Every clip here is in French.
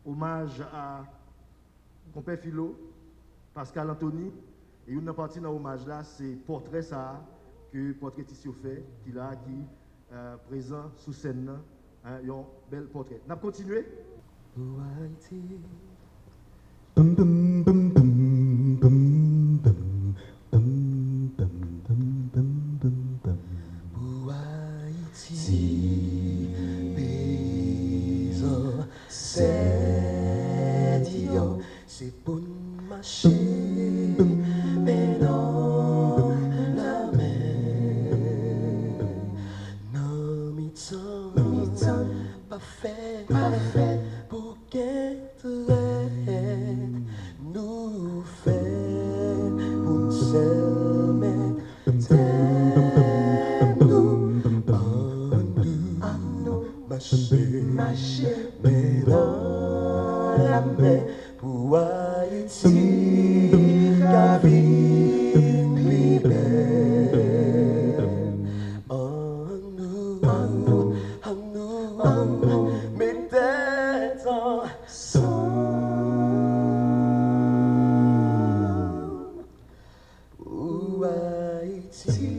hommage à compère Philo, Pascal Anthony, et une partie dans l'hommage là, c'est portrait ça que portrait Tissot fait, qui présent sous scène, un bel portrait. On a continué. Bum bum bum bum bum bum bum bum bum bum bum bum. Si besoin c'est Dieu, c'est pour marcher mais dans la mer. Non mi-temps, pas fait pour qu'être nous fait pour s'aimer. Marcher, mais dans la mer pour Haïti, qu'à vivre libère. En nous, mettez ensemble pour Haïti,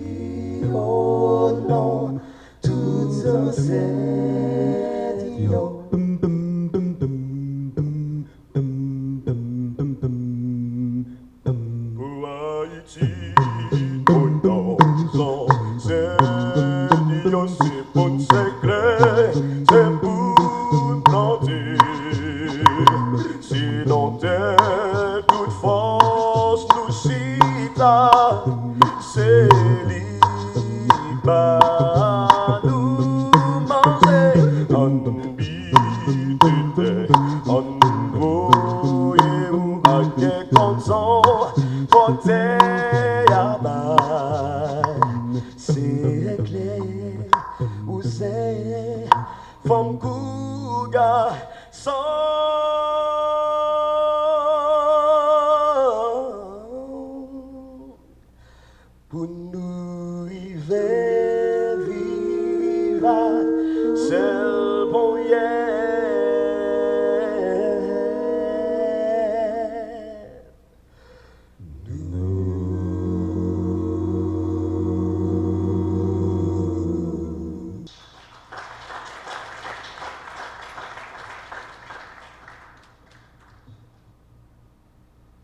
oh non, tout ensemble.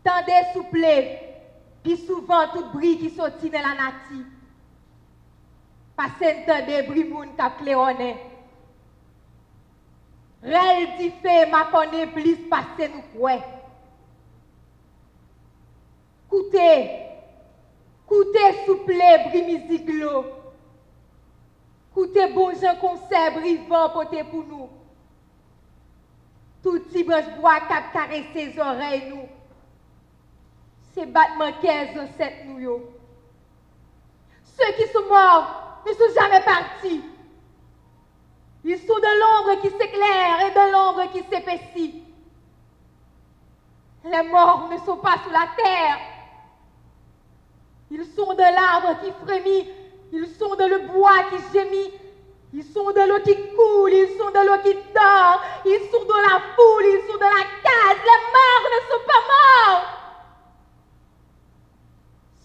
Tendez souple, puis souvent tout bruit qui sortit dans la nature. Passez tendez bruit moun k'ap claironner. Rel di fait m'a connaît plus passer nous quoi. Coutez souple bruit musique l'eau. Coutez bon gens concert brivant porté pour nous. Tout petit branche bois k'ap caresser ses oreilles nous. C'est battement 15 ancêtres nous yo. Ceux qui sont morts ne sont jamais partis. Ils sont de l'ombre qui s'éclaire et de l'ombre qui s'épaissit. Les morts ne sont pas sous la terre. Ils sont de l'arbre qui frémit. Ils sont de le bois qui gémit. Ils sont de l'eau qui coule. Ils sont de l'eau qui dort. Ils sont de la foule. Ils sont de la case. Les morts ne sont pas morts.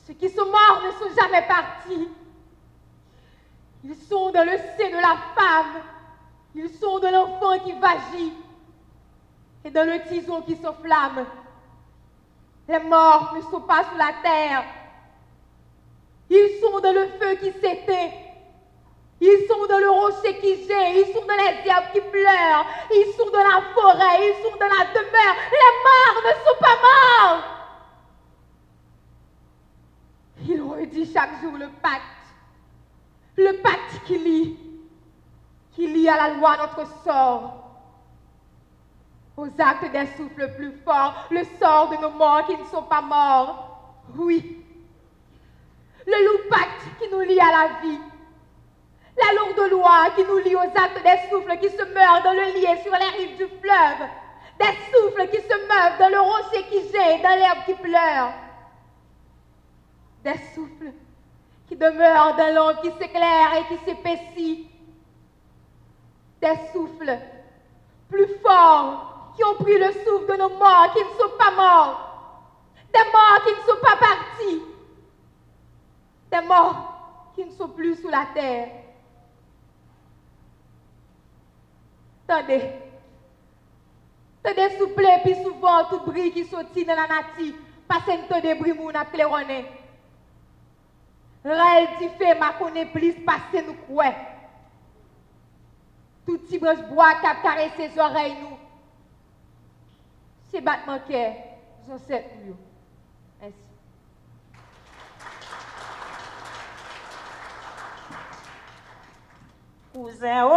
Ceux qui sont morts ne sont jamais partis. Ils sont dans le sein de la femme. Ils sont de l'enfant qui vagit et dans le tison qui s'enflamme. Les morts ne sont pas sous la terre. Ils sont dans le feu qui s'éteint. Ils sont dans le rocher qui gît. Ils sont dans les diables qui pleurent. Ils sont dans la forêt. Ils sont dans la demeure. Les morts ne sont pas morts. Il redit chaque jour le pacte qui lie à la loi notre sort, aux actes des souffles plus forts, le sort de nos morts qui ne sont pas morts. Oui, le lourd pacte qui nous lie à la vie, la lourde loi qui nous lie aux actes des souffles qui se meurent dans le lit et sur les rives du fleuve, des souffles qui se meuvent dans le rocher qui gît, dans l'herbe qui pleure. Des souffles qui demeurent dans l'ombre qui s'éclaire et qui s'épaissit. Des souffles plus forts qui ont pris le souffle de nos morts qui ne sont pas morts, des morts qui ne sont pas partis, des morts qui ne sont plus sous la terre. Attendez, souple puis souvent tout bruit qui sortit dans la nature, parce que nous des bruits moun a claironné. Raël dit fait ma connaît plus parce que nous croyons. Tout petit branche bois qui a caressé ses oreilles nous. C'est battement cœur, j'en sais plus. Merci. Cousin, oh,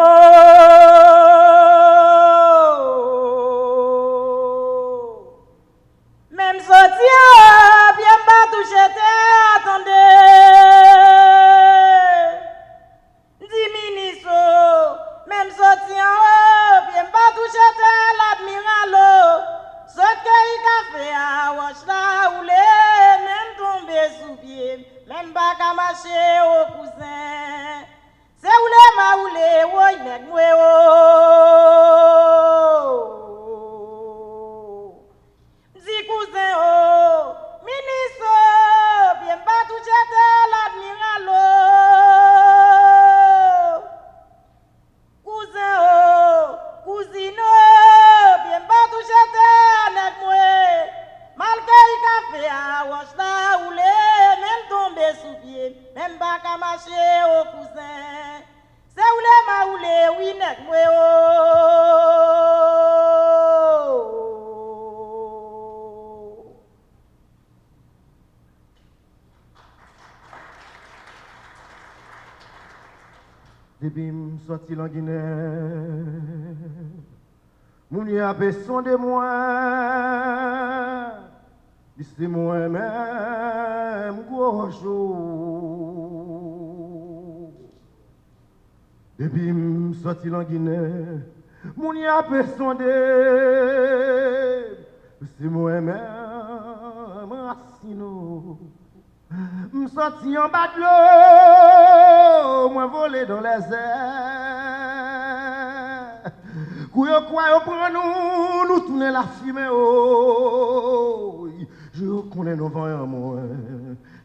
même sorti, bien pas touché, attendez. Dis ministre, même sorti, bien pas touché, l'admiral. Saute que il café à wash la oulé, même tomber sous pied, même pas qu'à marcher au cousin. C'est où les maoulés, oui, nèg moué, oh. Dis cousin, oh, ministre, bien pas toucher l'admiral, oh. Cousin, oh, cousine, oh, bien pas toucher nèg moué. Malgré le café à wash la oulé, même tomber sous pied, même pas qu'à marcher au cousin. C'est où les maoulés, oui, nèg moué, oh. Depuis que je sorti en Guinée, mon y a besoin de moi. C'est moi-même, gros jour. Depuis que je sorti en Guinée, mon y a besoin de. C'est moi-même, Racino. Je sorti en bas de l'eau, moi volé dans les airs. Kouyo quoi prend nous tourner la fumée. Oh, je reconnais nos vents en moi.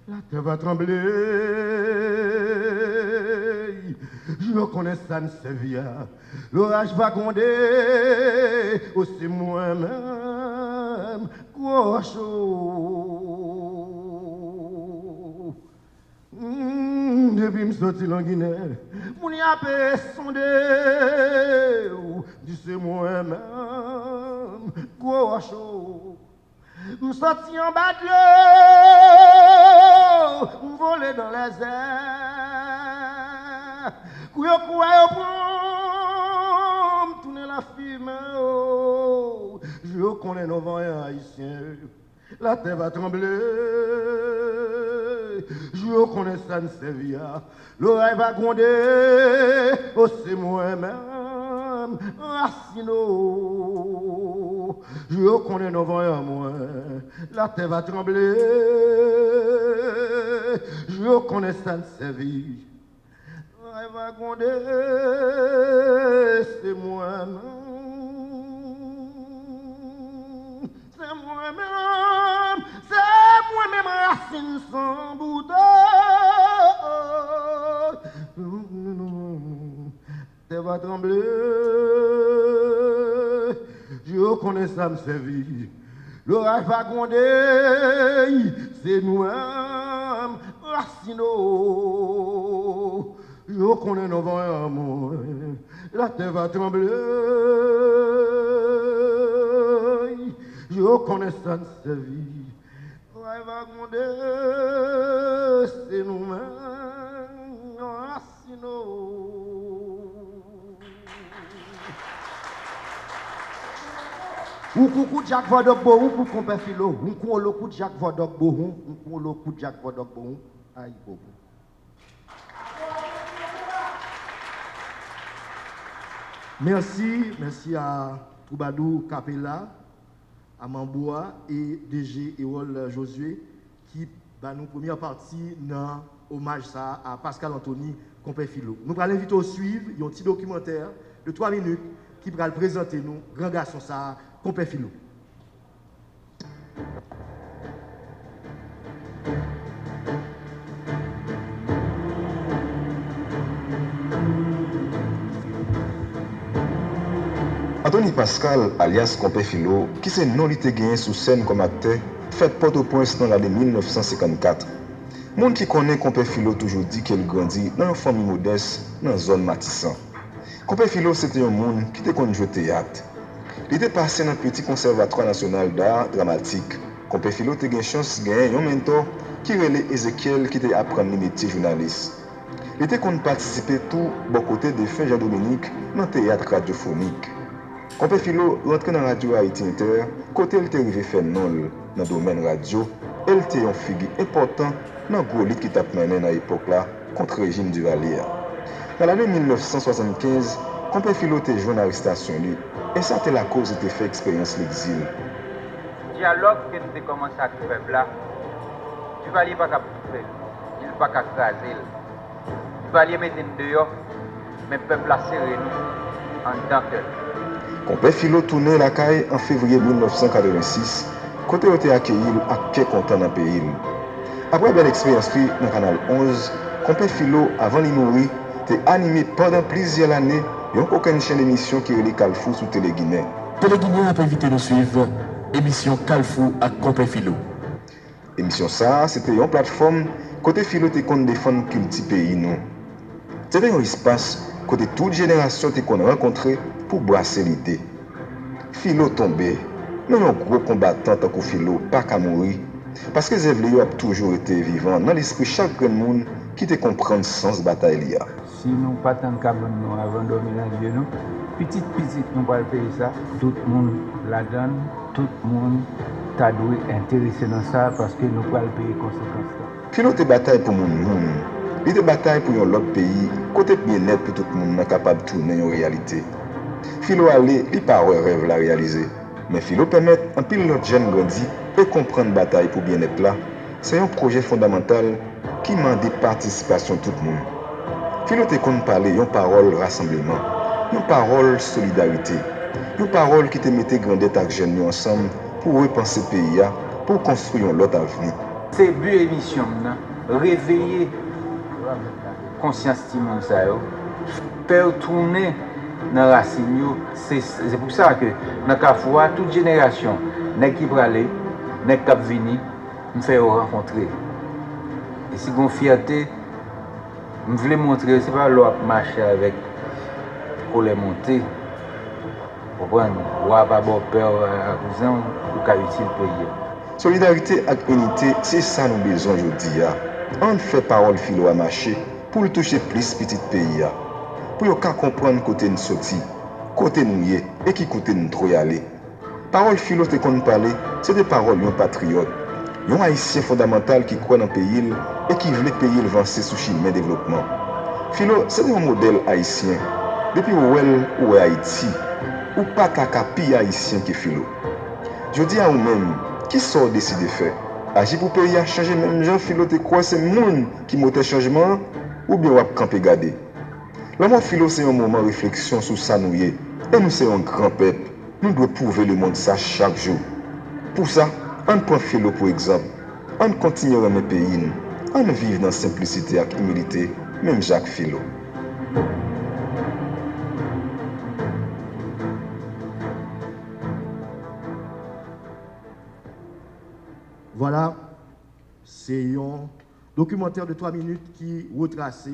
La terre va trembler. Je reconnais ça ne servia. L'orage va gronder. Oh, c'est moi-même. Gros chaud. Depuis que je suis sorti en Guinée, mon y a sondé, c'est moi-même, gros chaud. Je suis sorti en bas de l'eau, je volé dans les airs. Kouyo quoi pour tourner la fumée, oh. Je reconnais nos vents haïtiens, la terre va trembler. Je reconnais ça ne servia. L'oreille va gronder. Oh, c'est moi-même, Racino. Je reconnais nos vents à moi. La terre va trembler. Je reconnais ça ne servia. L'oreille va gronder. C'est moi-même. C'est moi-même. C'est moi-même, racine sans bouton. Terre va trembler. Je reconnais ça me servir. L'orage va gronder. C'est nous-mêmes, Racino. Je reconnais nos vents à moi. La terre va trembler. Je reconnais ça me servir. L'orage va gronder. C'est nous-mêmes, Racino. Ou coucou Jack Vodok Bohou pour qu'on peut filo. Ou qu'on le coup de Jack Vodok Bohou. Ou qu'on le coup de Jack Vodok Bohou. Aïe, bobo. Merci à Troubadou Capella, à Mamboua et DG Erol Josué qui va nous première partie dans hommage ça à Pascal Anthony Compé Philo. Nous allons l'inviter à suivre un petit documentaire de 3 minutes qui va présenter nous, grand garçon ça, compère Philo. Anthony Pascal, alias Compé Philo, qui s'est non été gagné sous scène comme acteur, fait Port-au-Prince dans l'année 1954. Monde qui connaît Compé Philo toujours dit qu'elle grandit dans une famille modeste dans la zone Matissan. Compé Philo, c'était un monde qui était connu au théâtre. Il était passé dans le petit conservatoire national d'art dramatique. Compé Philo a eu chance de gagner un mentor qui relait Ezekiel qui était apprendre le métier journaliste. Il était connu participer tout bon côté de fin Jean-Dominique dans le théâtre radiophonique. Compé Philo rentre dans la radio Haïti Inter, côté il était arrivé faire non dans le domaine radio, elle était une figure importante dans le gros qui t'a mené à l'époque là contre le régime du Valier. Dans l'année 1975, Compé Philo était joint à l'arrestation et ça était la cause de fait expérience l'exil. Dialogue que nous avons commencé avec le peuple là, du Valier pas qu'à faire, il pas qu'à craser. Du Valier mettre dehors, mais le peuple a serré nous en tant que. Compé Philo tournait la caille en février 1986, côté où était accueilli à quel content dans le pays. Après une belle expérience dans le canal 11, Compé Philo, avant de mourir, était animé pendant plusieurs années et on a une chaîne d'émission qui est le Calfou sur Télé-Guinée. Télé-Guinée a invité nous suivre émission Calfou à Compé Philo. Émission ça, c'était une plateforme côté Philo te kon défendre culture pays nous. C'était un espace côté toute génération te kon rencontrer pour brasser l'idée. Philo tombé, mais un gros combattant tant que Philo pas qu'à mourir parce que Zevlio a toujours été vivant dans l'esprit chaque grand monde qui te comprend le sens bataille liya. Si nous pas tant de nous avant de dormir dans Dieu nous, petit nous pas le payer ça, tout le monde la donne, tout le monde t'a doué intéressé dans ça parce que nous pas le payer conséquences là. Philo te bataille pour mon monde. Il te bataille pour un autre pays, côté bien-être pour tout le monde capable de tourner en réalité. Philo aller, il pas un rêve la réaliser. Mais Philo permet un pile l'autre jeune grandi et comprendre bataille pour bien-être là. C'est un projet fondamental qui demande participation de tout le monde. Philo te kon parler une parole rassemblement, une parole solidarité, une parole qui te mette grandette avec jeunes ensemble pour repenser le pays, pour construire l'autre avenir. C'est but émission, réveiller conscience du monde, faire tourner dans la racine. C'est pour ça que dans Kafua, toute génération, n'est qui va aller, n'est qui venir, me faire rencontrer. Et si une fierté, je voulais montrer, c'est pas l'autre marcher avec pour les monter. Vous comprenez? Ou pas bon peur à cousin ou qu'à utile pays. Solidarité et unité, c'est ça nous besoin aujourd'hui. On fait parole Philo à marcher pour le toucher plus petit pays. Pour qu'on comprendre côté nous sorti, côté nous y est et qui côté nous trop y aller. Parole Philo te qu'on parler, c'est des paroles d'un patriote, un haïtien fondamental qui croit dans le pays et qui veut payer le avancer sous chemin développement. Philo, c'est un modèle haïtien. Depuis où est Haïti, ou pas qu'à pire haïtien que Philo. Je dis à vous-même, qui sort décider de faire? Agir pour pays à changer même Jean Philo te croit c'est le monde qui monte changement ou bien on va camper garder. Le mot Philo c'est un moment de réflexion sur ça nous y est. Et nous sommes un grand peuple. Nous devons prouver le monde ça chaque jour. Pour ça, on prend Philo pour exemple. On continue à aimer pays. On vit dans simplicité et humilité, même Jacques Philo. Voilà, c'est un documentaire de 3 minutes qui retrace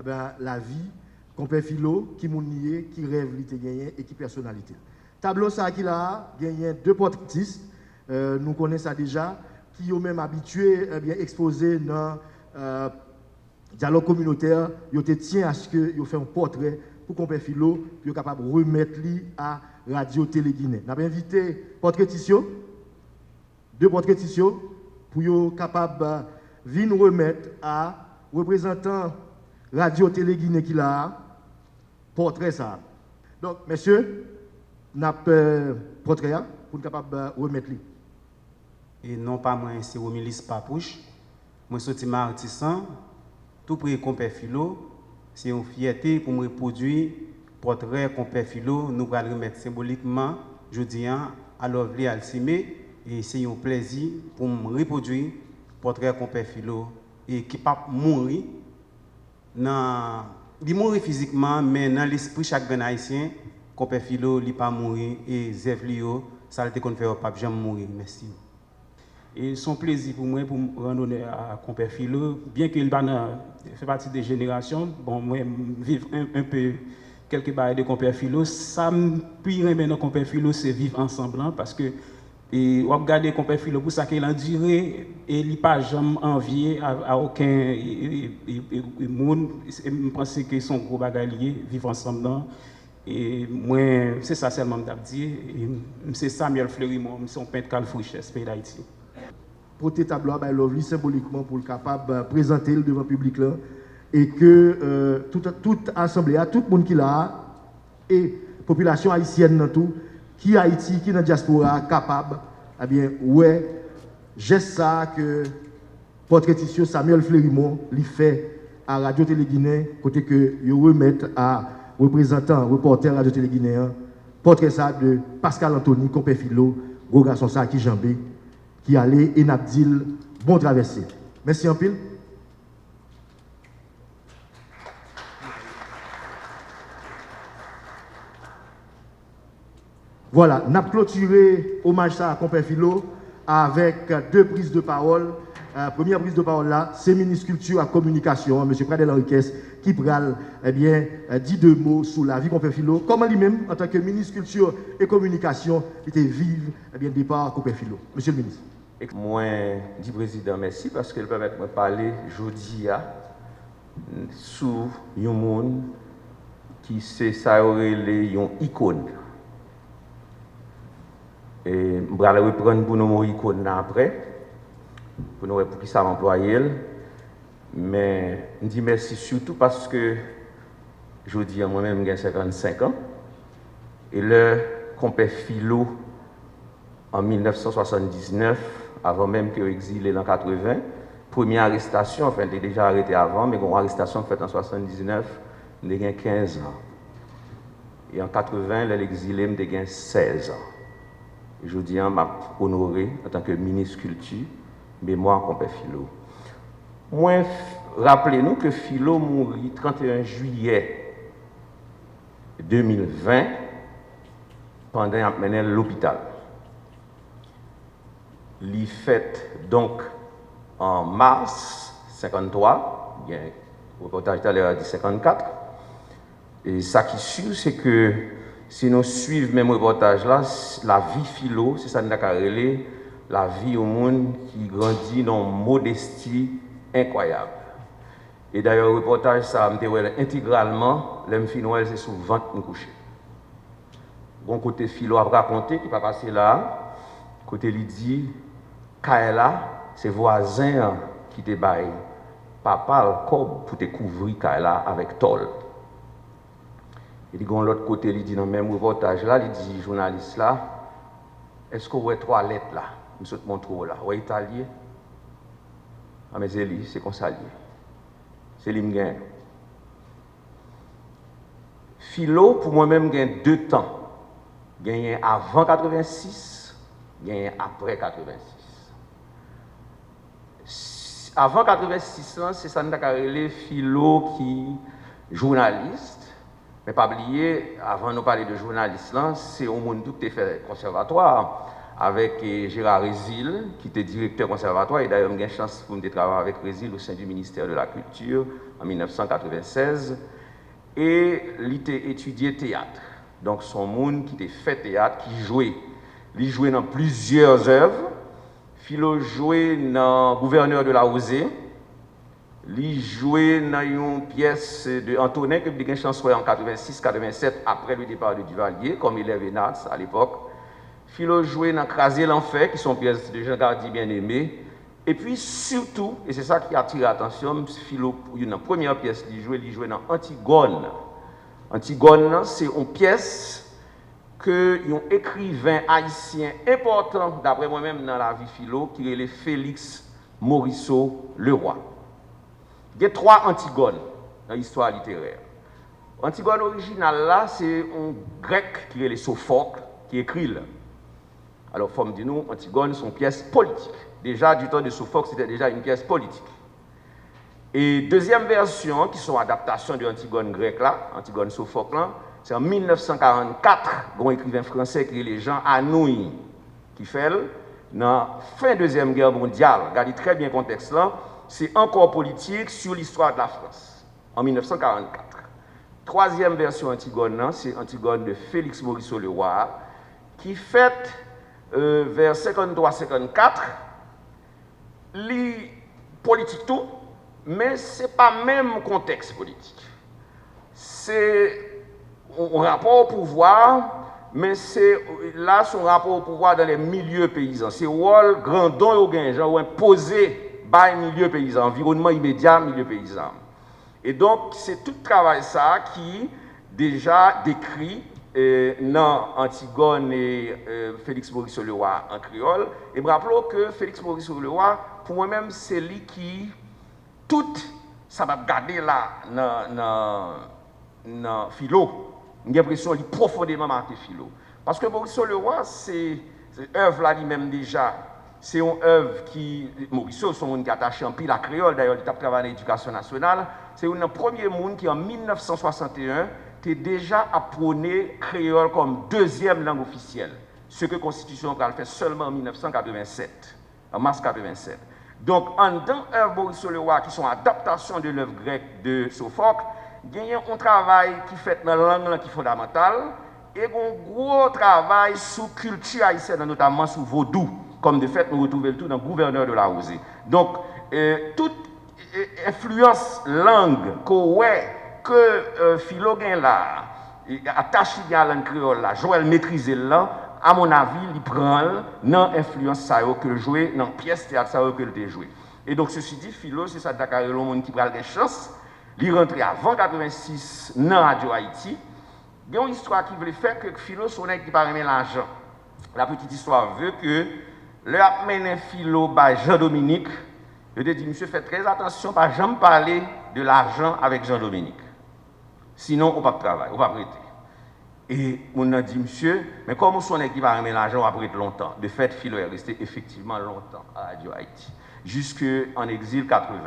la vie Compé Philo, qui m'a nié, qui rêve, qui a gagné et qui personnalité. Tableau ça qui a gagné 2 portraitistes, nous connaissons ça déjà, qui ont même habitué, exposé dans le dialogue communautaire, ils tient à ce qu'ils fassent un portrait pour Compé Philo, puis capable de remettre à Radio Télé-Guinée. Nous avons invité portraitistio, 2 portraitistio, pour être capable de venir remettre à représentant Radio Télé-Guinée qui l'a portrait ça. Donc, messieurs, nous avons portrait pour être capable de remettre lui. Et non pas moi, c'est Romilis Papouche. Moi, je suis artisan, tout près Compé Philo. C'est une fierté pour me reproduire portrait qu'on peut philo, nous allons remettre symboliquement, je dis, à Lovely Alcimé, et c'est un plaisir pour me reproduire portrait qu'on peut philo, et qui ne pas mourir, il mourir physiquement, mais dans l'esprit chaque ben haïtien, qu'on peut philo, il pas mourir, et Zevlio, ça a été qu'on fait pas jamais mourir. Merci. Et son plaisir pour moi pour rendre honneur à Compère Philo, bien qu'il fait partie des générations, bon, moi, vivre un peu quelques barres de Compère Philo, ça me pire maintenant Compère Philo, c'est vivre ensemble, hein, parce que et on regarde Compère Philo pour ça qu'il a duré et il n'a pas jamais envié à aucun monde. Je pense que son gros bagalier vivre ensemble. Hein. Et moi, c'est ça seulement que je dis. C'est Samuel Fleurimont, c'est un peintre Calfouches, pays d'Haïti. Porter tableau à Lovely symboliquement pour le capable de présenter le devant le public là et que toute assemblée, tout le monde qui l'a et population haïtienne dans tout, qui Haïti, qui dans la diaspora capable, eh bien ouais, geste ça que portraitiste Samuel Fleurimont lui fait à Radio Télé Guinée côté que il remettent à représentant reporter Radio Télé Guinée portrait ça de Pascal Anthony Compère Philo, gros garçon ça qui jambé qui allait et n'a dit bon traversé. Merci en pile. Voilà, n'a clôturé hommage ça à Compère Philo avec deux prises de parole. Première prise de parole là, c'est ministre culture et communication, M. Pradel Henriquez, qui pral dit deux mots sur la vie Compère Philo. Comment lui-même, en tant que ministre culture et communication, il était vive départ Compère Philo. Monsieur le ministre. Moi, dis président, merci parce qu'elle permet de me parler aujourd'hui sur un monde qui c'est ça aurait une icône. Et je vais reprendre pour nous icône après, pour nous pour qui ça employé. Mais je dis merci surtout parce que je dis moi-même j'ai 55 ans et le Compère Philo en 1979, avant même qu'il exilé en 80, première arrestation, enfin il était déjà arrêté avant, mais une arrestation faite en 79, il a 15 ans. Et en 80, l'exilé, il a 16 ans. Et je dis, je m'a honoré en tant que ministre culture, mémoire Compère Philo. Moi, rappelez-nous que Philo mourit le 31 juillet 2020 pendant qu'il menait l'hôpital. Il fait donc en mars 53, il y a un reportage tout à l'heure dit 54. Et ça qui est sûr, c'est que si nous suivons même reportage là, la vie philo, c'est ça nous avons la vie au monde qui grandit dans une modestie incroyable. Et d'ailleurs, le reportage, ça m'a intégralement, l'homme finnois, c'est sous ventre couché. Bon côté philo à raconter, qui va passer là, côté Lydie, Kaela, ses voisins qui te baillent, papa le cob pour te couvrir Kaela avec tol. Il dit, de l'autre côté, il dit dans le même reportage là, il dit, journaliste là, est-ce qu'on voit 3 lettres là? Je te montre là. Ou italien? Ah, mais c'est comme ça lié. C'est l'imgain. Philo, pour moi-même, gagne 2 temps. Gagne avant 86, gagne après 86. Avant 86, c'est ça, nous avons philo qui journaliste. Mais pas oublier, avant de parler de journaliste, c'est au monde qui a fait conservatoire avec Gérard Rézil, qui était directeur conservatoire. Et d'ailleurs, j'ai eu la chance de travailler avec Rézil au sein du ministère de la Culture en 1996. Et il était étudié théâtre. Donc, son monde qui était fait théâtre, qui jouait. Il jouait dans plusieurs œuvres. Philo jouait dans Gouverneur de la Rosée. Il jouait dans une pièce de Antonin que j'ai chanson en 86-87 après le départ de Duvalier, comme élève Vénats à l'époque. Philo jouait dans Craser l'enfer, qui sont pièces de Jean Gardy bien-aimé. Et puis surtout, et c'est ça qui attire l'attention, Philo, dans la première pièce, il jouait dans Antigone. Antigone, c'est une pièce que un écrivain haïtien important, d'après moi-même dans la vie Philo, qui est le Félix Morisseau Leroy. Il y a 3 Antigones dans l'histoire littéraire. Antigone original là, c'est un grec qui est les Sophocle, qui écrit là. Alors, faut me dire nous, Antigone, sont pièces politiques. Déjà, du temps de Sophocle, c'était déjà une pièce politique. Et deuxième version, qui sont adaptations de Antigone grec là, Antigone Sophocle là, c'est en 1944, un écrivain français qui est les Jean Anouilh, qui fait dans la fin de la Deuxième Guerre mondiale. Regardez très bien le contexte là, c'est encore politique sur l'histoire de la France, en 1944. Troisième version Antigone, c'est Antigone de Félix Morisseau Le Roy, qui fait vers 53-54, les politiques tout, mais ce n'est pas le même contexte politique. C'est un rapport au pouvoir, mais c'est là son rapport au pouvoir dans les milieux paysans. C'est rôle Grandon et Auguin, ou imposé par les milieux paysans, environnement immédiat, milieu paysan. Et donc, c'est tout le travail ça qui déjà décrit dans Antigone et Félix Morisseau Le Roy en créole. Et me rappelons que Félix Morisseau Le Roy, pour moi-même, c'est lui qui, tout ça va garder là dans Philo. J'ai l'impression qu'il est profondément marqué Philo. Parce que Morisseau Le Roy, c'est œuvre là lui-même déjà. C'est une œuvre qui, Morisseau, son monde qui attaché en pile à créole, d'ailleurs, il a travaillé à l'éducation nationale. C'est un premier monde qui, en 1961, était déjà apprenait créole comme deuxième langue officielle. Ce que la Constitution a fait seulement en 1987, en mars 1987. Donc, en dans œuvre Morisseau Le Roy, qui sont adaptations de l'œuvre grecque de Sophocle, il y a un travail qui fait dans la langue qui est fondamental et un gros travail sur la culture haïtienne, notamment sur vaudou. Comme de fait, nous retrouvons le tout dans le gouverneur de la Rosée. Donc, toute influence langue que Philo gagne là, attaché à la langue créole là, Joël maîtrise là, à mon avis, il prend dans l'influence que le joué, dans la pièce théâtre que le joué. Et donc, ceci dit, Philo, c'est ça Dakar le monde qui prend des chances, il rentre avant 86 dans Radio Haïti. Il y a une histoire qui voulait faire que Philo soit qui pas aimer l'argent. La petite histoire veut que le a mené Philo par Jean-Dominique. Je te dis, monsieur, faites très attention, pas jamais parler de l'argent avec Jean-Dominique. Sinon, on ne peut pas travailler, on ne peut pas prêter. Et on a dit, monsieur, mais comment son équipe a remis l'argent après longtemps? De fait, Philo est resté effectivement longtemps à Radio Haïti, jusqu'en exil 80.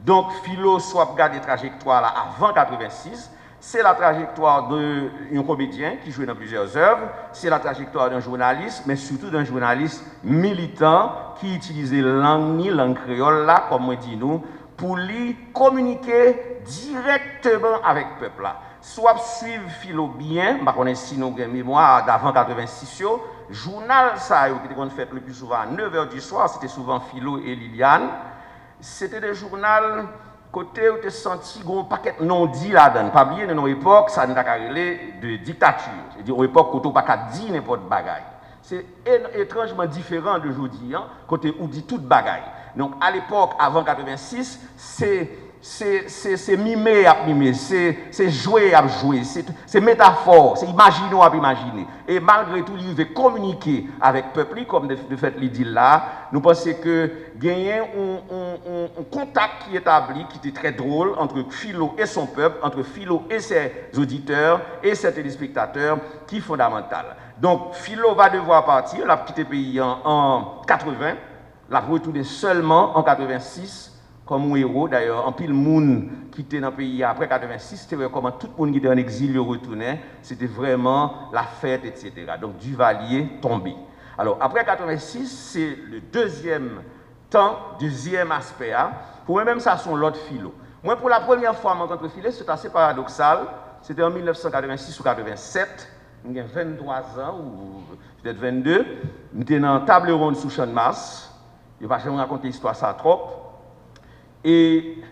Donc, Philo soit regardé trajectoire là avant 86. C'est la trajectoire d'un comédien qui joue dans plusieurs œuvres, c'est la trajectoire d'un journaliste, mais surtout d'un journaliste militant qui utilisait langue créole là, comme moi dis nous, pour lui communiquer directement avec le peuple là. Soit suivre Philo bien, je connais si nous avons mémoire d'avant 86, journal ça qui était fait le plus souvent à 9h du soir, c'était souvent Philo et Liliane. C'était des journaux côté où tu senti un paquet non dit là-dedans. Pas oublier, dans nos époques, ça n'a pas de dictature. C'est-à-dire, une époque où tu n'as pas dit n'importe bagaille. C'est étrangement différent d'aujourd'hui, hein, côté où dit toute bagaille. Donc, à l'époque, avant 86, c'est mimer à mimer, c'est jouer à jouer, c'est métaphore, c'est imaginer à imaginer. Et malgré tout, il veut communiquer avec le peuple, comme de fait il dit là. Nous pensons que gagner un contact qui est établi, qui était très drôle, entre Philo et son peuple, entre Philo et ses auditeurs et ses téléspectateurs, qui est fondamental. Donc, Philo va devoir partir, il a quitté le pays en 80, il a retourné seulement en 86. Comme un héros, d'ailleurs, en pile monde qui était dans le pays après 86, c'était comment tout le monde qui était en exil retournait, c'était vraiment la fête, etc. Donc, Duvalier tombé. Alors, après 86, c'est le deuxième temps, deuxième aspect. Hein. Pour moi-même, ça sont l'autre philo. Moi, pour la première fois, je rencontre Philo, c'est assez paradoxal. C'était en 1986 ou 87. J'ai 23 ans, ou peut-être 22. J'étais dans une table ronde sous Champ de Mars. Je ne vais pas jamais raconter l'histoire ça trop. Et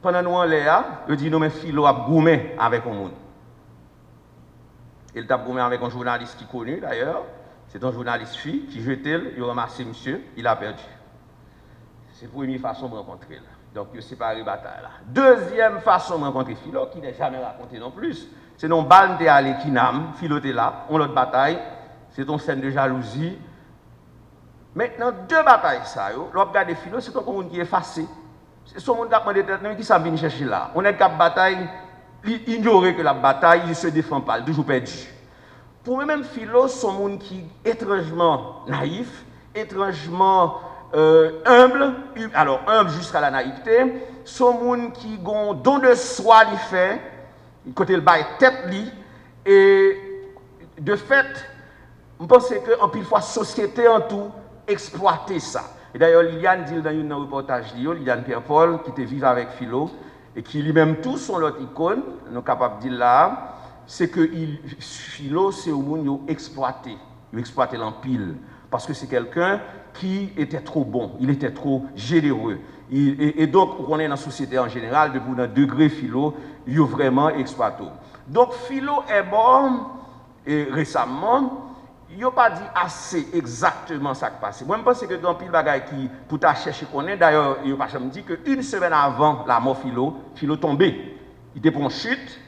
pendant nous en l'air, je dis non mais Philo a goumé avec un monde. Il a goumé avec un journaliste qui est connu d'ailleurs. C'est un journaliste fille qui jetait, il a ramassé monsieur, il a perdu. C'est la première façon de rencontrer là. Donc il a séparé la bataille là. Deuxième façon de rencontrer Philo, qui n'est jamais raconté non plus, c'est non balle de aller qui n'am, Philo était là, on l'autre bataille, c'est une scène de jalousie. Maintenant deux batailles ça, l'on regarde Philo, c'est un monde qui est effacé. C'est ce monde qui a demandé qui ça vient chercher là. On est cap bataille il ignorait que la bataille, il se défend pas, il toujours perdu. Pour moi-même, philo, sont monde qui étrangement naïf, étrangement humble, alors humble jusqu'à la naïveté, sont monde qui ont don de soi, il fait, côté le bail tête li, et de fait, je pense que en pile fois société en tout exploiter ça. Et d'ailleurs, Liliane dit dans un reportage, Liliane Pierre-Paul, qui était vive avec philo, et qui lui-même tout son l'autre icône, nous sommes capables de dire là, c'est que philo, c'est au monde exploité, il exploité l'empile, parce que c'est quelqu'un qui était trop bon, il était trop généreux. Et donc, on est dans la société en général, depuis un degré philo, il est vraiment exploité. Donc, philo est bon, et récemment, il n'a pas dit assez exactement ça qui passe. Moi, je pense que dans pile bagaille qui, pour ta chercher connaître, d'ailleurs, il n'a pas dit qu'une semaine avant la mort philo tombé. Il était pour une chute,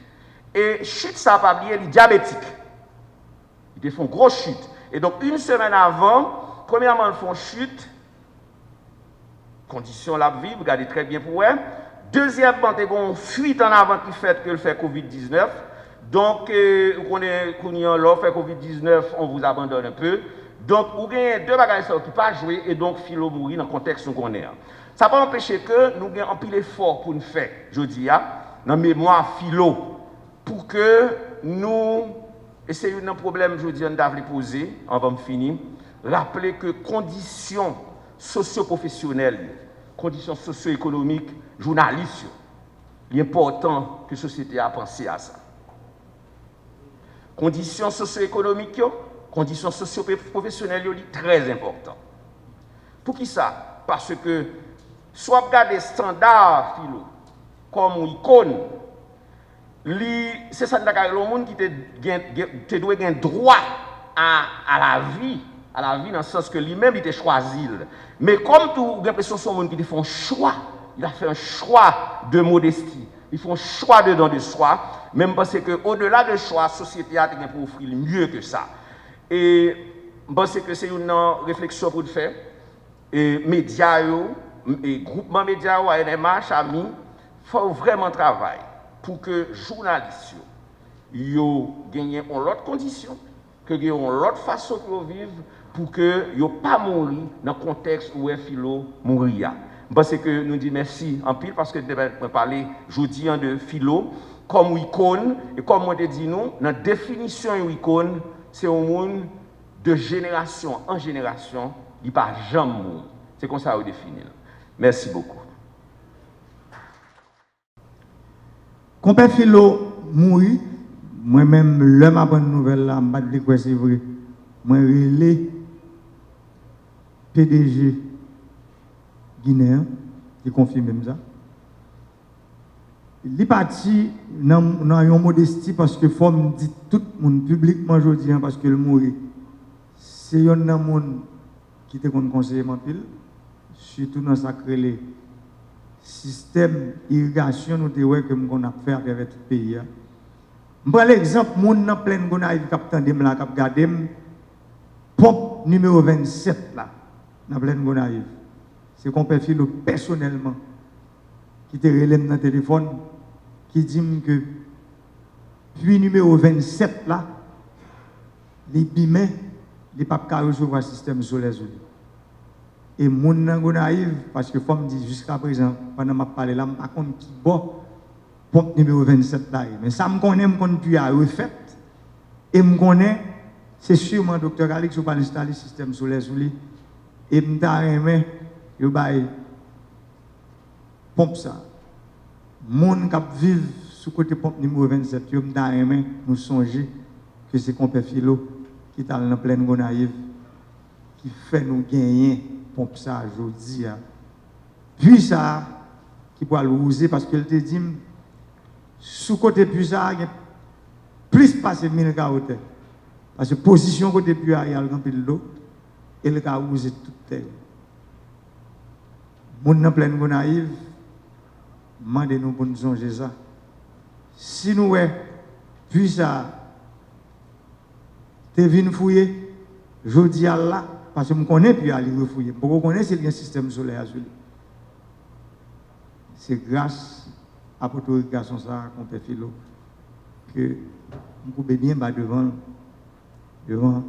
et chute, ça n'a pas oublié, il est diabétique. Il était fait une grosse chute. Et donc, une semaine avant, premièrement, ils font chute, condition la vie, regardez très bien pour eux. Deuxièmement, il y a une fuite en avant qui fait que le fait Covid-19. Donc, on est fait Covid-19, on vous abandonne un peu. Donc, vous avez deux bagages qui ne peuvent pas jouer et donc philo mourir dans le contexte où on est. Ça ne peut pas empêcher que nous ayons un pile effort pour nous faire, je dis, dans la mémoire philo, pour que nous, et c'est un problème, je dis, on doit le poser, on va me finir, rappeler que conditions socio-professionnelles, conditions socio-économiques, journalistes, il est important que la société a pensé à ça. Conditions socio-économiques, conditions socio-professionnelles, c'est très important. Pour qui ça? Parce que, soit regarder standards philo, comme une icône, c'est ça le monde qui doit avoir droit à la vie dans le sens que lui-même il était choisi. Mais comme tout, j'ai l'impression que c'est un monde qui fait un choix, il a fait un choix de modestie, il fait un choix de don de soi, même parce qu'au-delà de choix, la société a pour offrir mieux que ça. Et je pense que c'est une réflexion pour le faire. Et médias, et groupements médias, ANMH, amis, font vraiment travail pour que les journalistes gagnent en l'autre condition, que gagnent en l'autre façon de vivre, pour que ne pas mourir dans le contexte où est philo mourir. Parce que nous disons merci en pile, parce que nous avons parlé aujourd'hui de philo comme icône, et comme on te dit nous, dans la définition de icône, c'est un monde de génération en génération, il ne va jamais mourir. C'est comme ça qu'on définit. Merci beaucoup. Compère philo mourir, moi-même, l'homme a bonne nouvelle là, je ne sais pas si c'est vrai. Moi, relais PDG guinéen, qui confirme même ça. Il est parti dans une modestie parce que faut me dire tout le monde publiquement aujourd'hui parce que le mourir. C'est un monde qui était conseiller en pile, surtout dans le système d'irrigation nous devons que nous avons fait avec tout le pays. Je prends l'exemple, monde dans plein Gonaïve qui attendent là, qui regardent pompe numéro 27 là, dans plein Gonaïve. C'est qu'on peut faire personnellement qui te relève dans le téléphone, qui dit que puis numéro 27 là, les bimets, les papes qui recevoir le système solaire. Et mon naïf, parce que comme dit jusqu'à présent, pendant que je parle là, je ne sais pas qui bon pompe numéro 27 là. Mais ça me connaît, je connais plus à refaire. Et je connais, c'est sûrement Dr. Alex qui va installer le système solaire sur lui. Et je me je vais pompe ça. Moun qui vivent sous côté pompe numéro 27, je me nous songer que c'est Compère Philo qui est dans pleine Gonaïve qui fait nous gagner pompe ça aujourd'hui. Puis ça, qui peut le user parce qu'elle te dit, sous côté puis ça, il y a plus passé 1000 carottes. Parce que position côté puis il y a le rempli de l'eau et le cas user toute terre. Moun dans pleine Gonaïve, demandez-nous pour nous songer ça. Si nous, puis ça, te venu fouiller, je dis à là, parce que je connais puis aller refouiller. Pour qu'on connaisse, c'est un système solaire. C'est grâce apporter garçon ça qu'on fait philo que on pouvait bien devant